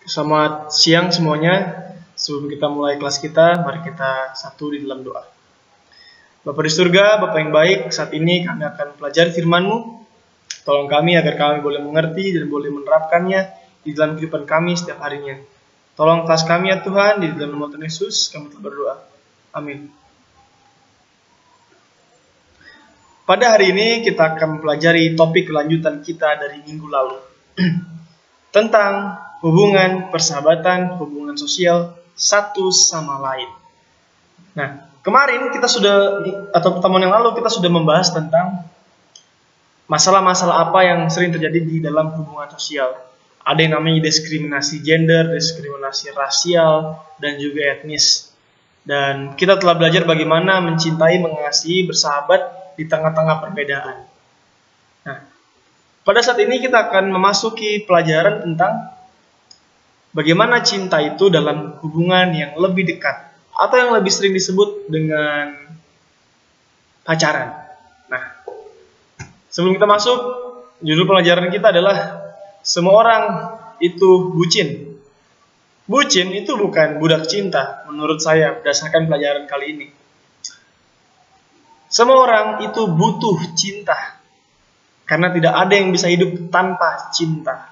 Selamat siang semuanya. Sebelum kita mulai kelas kita, mari kita satu di dalam doa. Bapa di surga, Bapa yang baik, saat ini kami akan pelajari firman-Mu. Tolong kami agar kami boleh mengerti dan boleh menerapkannya di dalam kehidupan kami setiap harinya. Tolong kelas kami ya Tuhan, di dalam nama Tuhan Yesus kami telah berdoa. Amin. Pada hari ini kita akan mempelajari topik kelanjutan kita dari minggu lalu. Tentang hubungan persahabatan, hubungan sosial satu sama lain. Nah, kemarin kita sudah, atau pertemuan yang lalu kita sudah membahas tentang masalah-masalah apa yang sering terjadi di dalam hubungan sosial. Ada yang namanya diskriminasi gender, diskriminasi rasial, dan juga etnis. Dan kita telah belajar bagaimana mencintai, mengasihi, bersahabat di tengah-tengah perbedaan. Nah, pada saat ini kita akan memasuki pelajaran tentang bagaimana cinta itu dalam hubungan yang lebih dekat atau yang lebih sering disebut dengan pacaran. Nah, sebelum kita masuk, judul pelajaran kita adalah semua orang itu bucin. Bucin itu bukan budak cinta menurut saya berdasarkan pelajaran kali ini. Semua orang itu butuh cinta karena tidak ada yang bisa hidup tanpa cinta.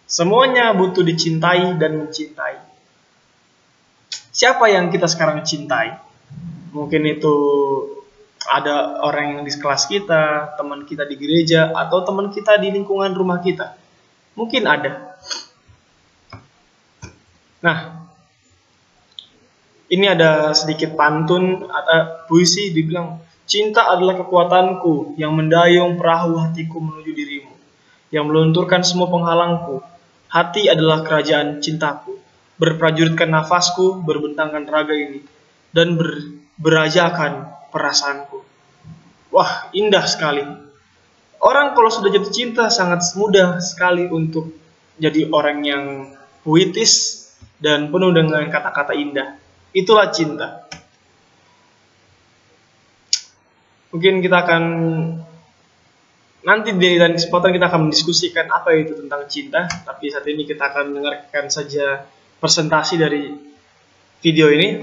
Semuanya butuh dicintai dan mencintai. Siapa yang kita sekarang cintai? Mungkin itu ada orang yang di kelas kita, teman kita di gereja, atau teman kita di lingkungan rumah kita. Mungkin ada. Nah, ini ada sedikit pantun, ada puisi dibilang, cinta adalah kekuatanku yang mendayung perahu hatiku menuju dirimu, yang melunturkan semua penghalangku. Hati adalah kerajaan cintaku, berprajuritkan nafasku, berbentangkan raga ini, dan berajakan perasaanku. Wah, indah sekali. Orang kalau sudah jatuh cinta sangat mudah sekali untuk jadi orang yang puitis dan penuh dengan kata-kata indah. Itulah cinta. Mungkin kita akan nanti di lain kesempatan kita akan mendiskusikan apa itu tentang cinta. Tapi saat ini kita akan mendengarkan saja presentasi dari video ini.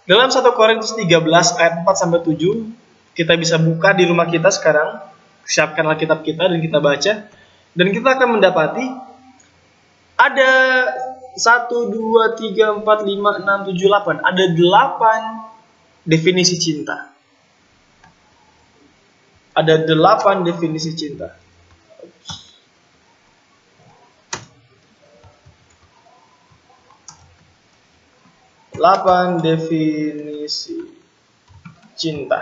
Dalam 1 Korintus 13 ayat 4-7 kita bisa buka di rumah kita sekarang. Siapkanlah kitab kita dan kita baca. Dan kita akan mendapati ada 1, 2, 3, 4, 5, 6, 7, 8. Ada 8 definisi cinta. Ada 8 definisi cinta. Delapan definisi cinta.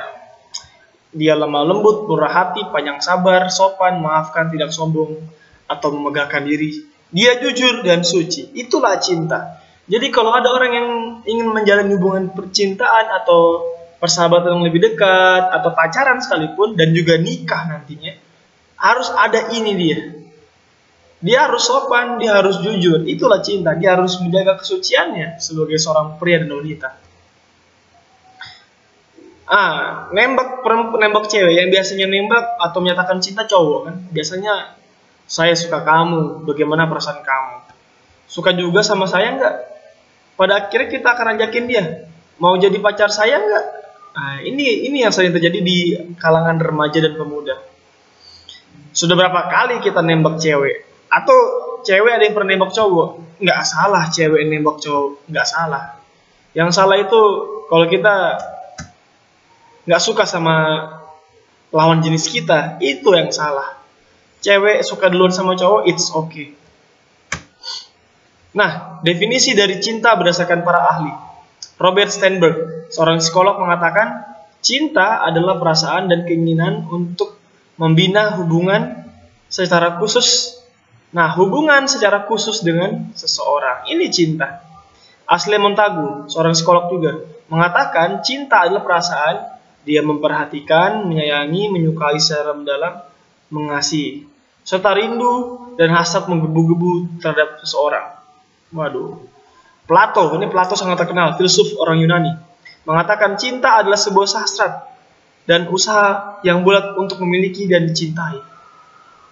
Dia lemah lembut, murah hati, panjang sabar, sopan, maafkan, tidak sombong, atau memegahkan diri. Dia jujur dan suci. Itulah cinta. Jadi kalau ada orang yang ingin menjalin hubungan percintaan atau persahabatan yang lebih dekat, atau pacaran sekalipun, dan juga nikah nantinya, harus ada ini dia. Dia harus sopan, dia harus jujur. Itulah cinta. Dia harus menjaga kesuciannya sebagai seorang pria dan wanita. Nembak cewek yang biasanya nembak atau menyatakan cinta cowok kan. Biasanya, saya suka kamu, bagaimana perasaan kamu? Suka juga sama saya enggak? Pada akhirnya kita akan ajakin dia, mau jadi pacar saya enggak? Nah, ini yang sering terjadi di kalangan remaja dan pemuda. Sudah berapa kali kita nembak cewek? Atau cewek ada yang pernah nembak cowok? Nggak salah cewek nembak cowok, nggak salah. Yang salah itu kalau kita nggak suka sama lawan jenis kita, itu yang salah. Cewek suka duluan sama cowok, it's okay. Nah, definisi dari cinta berdasarkan para ahli. Robert Sternberg, seorang psikolog, mengatakan cinta adalah perasaan dan keinginan untuk membina hubungan secara khusus. Nah, hubungan secara khusus dengan seseorang. Ini cinta. Ashley Montagu, seorang psikolog juga, mengatakan cinta adalah perasaan dia memperhatikan, menyayangi, menyukai secara mendalam, mengasihi, serta rindu dan hasrat menggebu-gebu terhadap seseorang. Waduh. Plato sangat terkenal, filsuf orang Yunani, mengatakan cinta adalah sebuah hasrat dan usaha yang bulat untuk memiliki dan dicintai.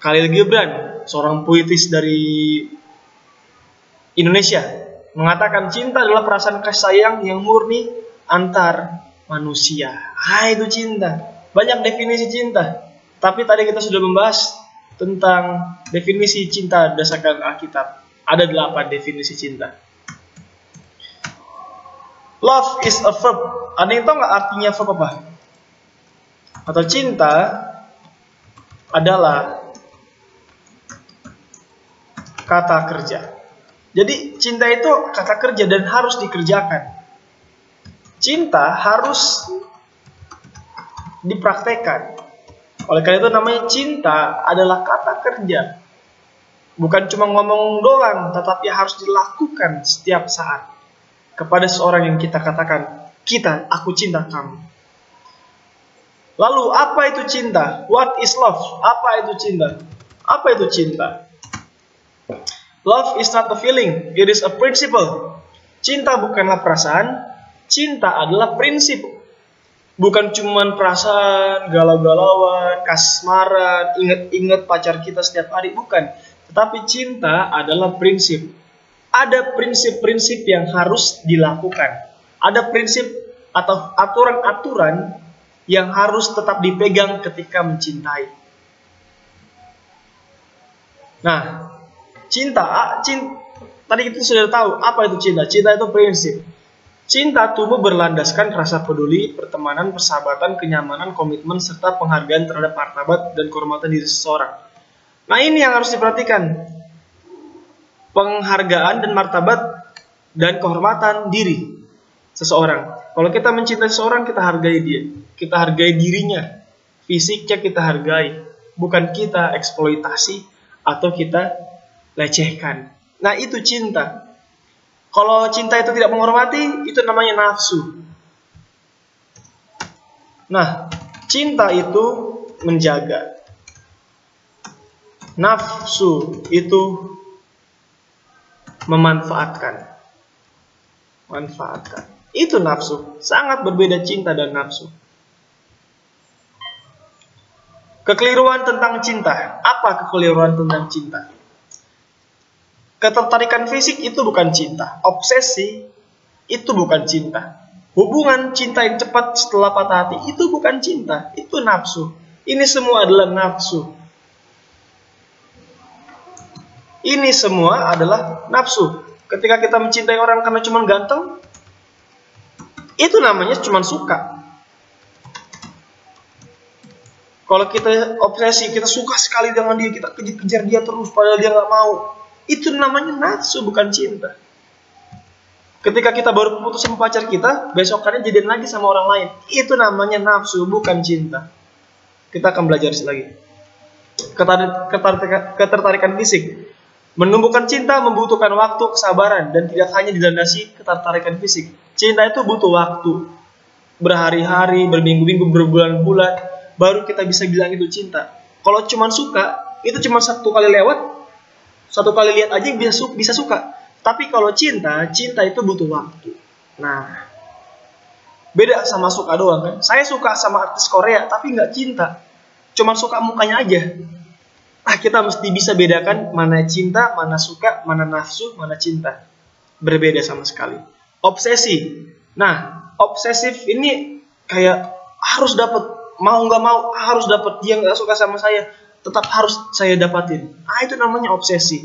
Khalil Gibran, seorang puitis dari Indonesia mengatakan cinta adalah perasaan kasih sayang yang murni antar manusia. Itu cinta. Banyak definisi cinta. Tapi tadi kita sudah membahas tentang definisi cinta berdasarkan Alkitab. Ada 8 definisi cinta. Love is a verb. Ada yang tahu nggak artinya verb apa? Atau cinta adalah kata kerja. Jadi cinta itu kata kerja dan harus dikerjakan. Cinta harus dipraktekkan. Oleh karena itu namanya cinta adalah kata kerja. Bukan cuma ngomong doang, tetapi harus dilakukan setiap saat. Kepada seorang yang kita katakan, aku cinta kamu. Lalu apa itu cinta? What is love? Apa itu cinta? Apa itu cinta? Love is not a feeling, it is a principle. Cinta bukanlah perasaan, cinta adalah prinsip. Bukan cuma perasaan, galau-galauan, kasmaran, inget-inget pacar kita setiap hari, bukan. Tetapi cinta adalah prinsip. Ada prinsip-prinsip yang harus dilakukan. Ada prinsip atau aturan-aturan yang harus tetap dipegang ketika mencintai. Nah, cinta, tadi kita sudah tahu apa itu cinta. Cinta itu prinsip. Cinta tumbuh berlandaskan rasa peduli, pertemanan, persahabatan, kenyamanan, komitmen, serta penghargaan terhadap martabat dan kehormatan diri seseorang. Nah, ini yang harus diperhatikan. Penghargaan dan martabat dan kehormatan diri seseorang. Kalau kita mencintai seseorang, kita hargai dia. Kita hargai dirinya. Fisiknya kita hargai. Bukan kita eksploitasi atau kita lecehkan. Nah, itu cinta. Kalau cinta itu tidak menghormati, itu namanya nafsu. Nah, cinta itu menjaga. Nafsu itu memanfaatkan. Itu nafsu. Sangat berbeda cinta dan nafsu. Kekeliruan tentang cinta. Apa kekeliruan tentang cinta? Ketertarikan fisik itu bukan cinta. Obsesi itu bukan cinta. Hubungan cinta yang cepat setelah patah hati itu bukan cinta. Itu nafsu. Ini semua adalah nafsu. Ini semua adalah nafsu. Ketika kita mencintai orang karena cuma ganteng, itu namanya cuma suka. Kalau kita obsesi, kita suka sekali dengan dia, kita kejar dia terus padahal dia nggak mau, itu namanya nafsu, bukan cinta. Ketika kita baru putus sama pacar kita, besokannya jadian lagi sama orang lain, itu namanya nafsu, bukan cinta. Kita akan belajar lagi. Ketertarikan fisik. Menumbuhkan cinta membutuhkan waktu, kesabaran, dan tidak hanya dilandasi ketertarikan fisik. Cinta itu butuh waktu. Berhari-hari, berminggu-minggu, berbulan-bulan, baru kita bisa bilang itu cinta. Kalau cuma suka, itu cuma satu kali lewat, satu kali lihat aja bisa suka. Tapi kalau cinta itu butuh waktu. Nah, beda sama suka doang kan. Saya suka sama artis Korea, tapi nggak cinta. Cuma suka mukanya aja. Kita mesti bisa bedakan mana cinta, mana suka, mana nafsu, mana cinta. Berbeda sama sekali. Obsesi. Nah, obsesif ini kayak harus dapat, mau nggak mau harus dapat. Dia nggak suka sama saya, tetap harus saya dapatin. Itu namanya obsesi.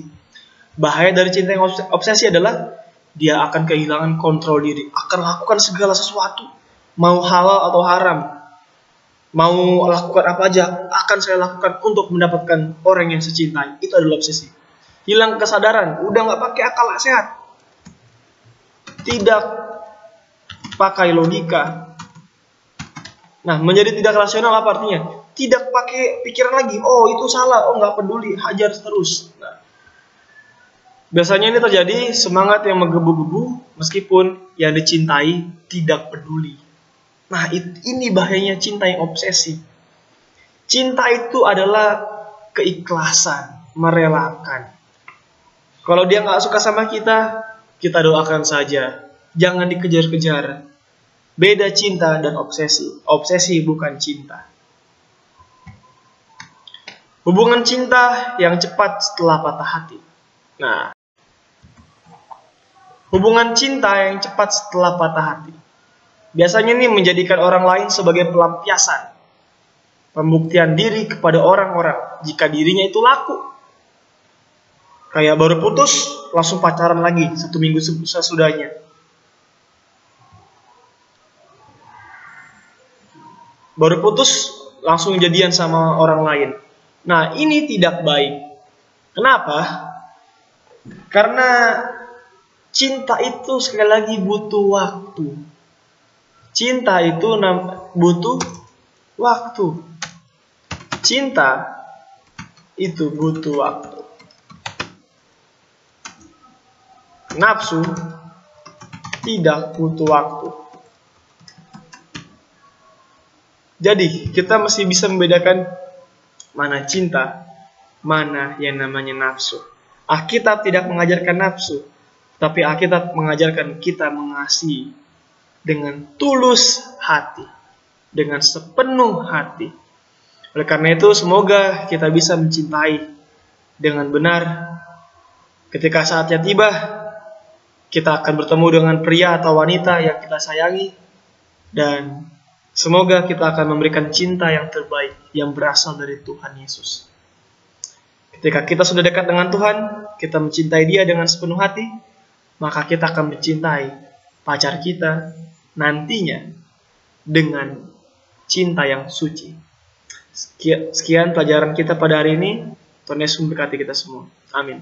Bahaya dari cinta yang obsesi adalah dia akan kehilangan kontrol diri, akan lakukan segala sesuatu, mau halal atau haram. Mau lakukan apa aja, akan saya lakukan untuk mendapatkan orang yang saya cintai. Itu adalah obsesi. Hilang kesadaran, udah nggak pakai akal sehat. Tidak pakai logika. Nah, menjadi tidak rasional apa artinya? Tidak pakai pikiran lagi. Oh, itu salah. Oh, nggak peduli. Hajar terus. Nah, biasanya ini terjadi semangat yang menggebu-gebu meskipun yang dicintai tidak peduli. Nah, ini bahayanya cinta yang obsesi. Cinta itu adalah keikhlasan, merelakan. Kalau dia nggak suka sama kita doakan saja. Jangan dikejar-kejar. Beda cinta dan obsesi. Obsesi bukan cinta. Hubungan cinta yang cepat setelah patah hati. Nah, Hubungan cinta yang cepat setelah patah hati. Biasanya ini menjadikan orang lain sebagai pelampiasan, pembuktian diri kepada orang-orang jika dirinya itu laku. Kayak baru putus, langsung pacaran lagi 1 minggu sesudahnya. Baru putus, langsung jadian sama orang lain. Nah, ini tidak baik. Kenapa? Karena cinta itu sekali lagi butuh waktu. Cinta itu butuh waktu. Cinta itu butuh waktu. Nafsu tidak butuh waktu. Jadi, kita mesti bisa membedakan mana cinta, mana yang namanya nafsu. Alkitab tidak mengajarkan nafsu, tapi Alkitab mengajarkan kita mengasihi dengan tulus hati, dengan sepenuh hati. Oleh karena itu, semoga kita bisa mencintai dengan benar. Ketika saatnya tiba, kita akan bertemu dengan pria atau wanita yang kita sayangi, dan semoga kita akan memberikan cinta yang terbaik yang berasal dari Tuhan Yesus. Ketika kita sudah dekat dengan Tuhan, kita mencintai Dia dengan sepenuh hati, maka kita akan mencintai pacar kita nantinya dengan cinta yang suci. Sekian pelajaran kita pada hari ini. Tuhan Yesus memberkati kita semua. Amin.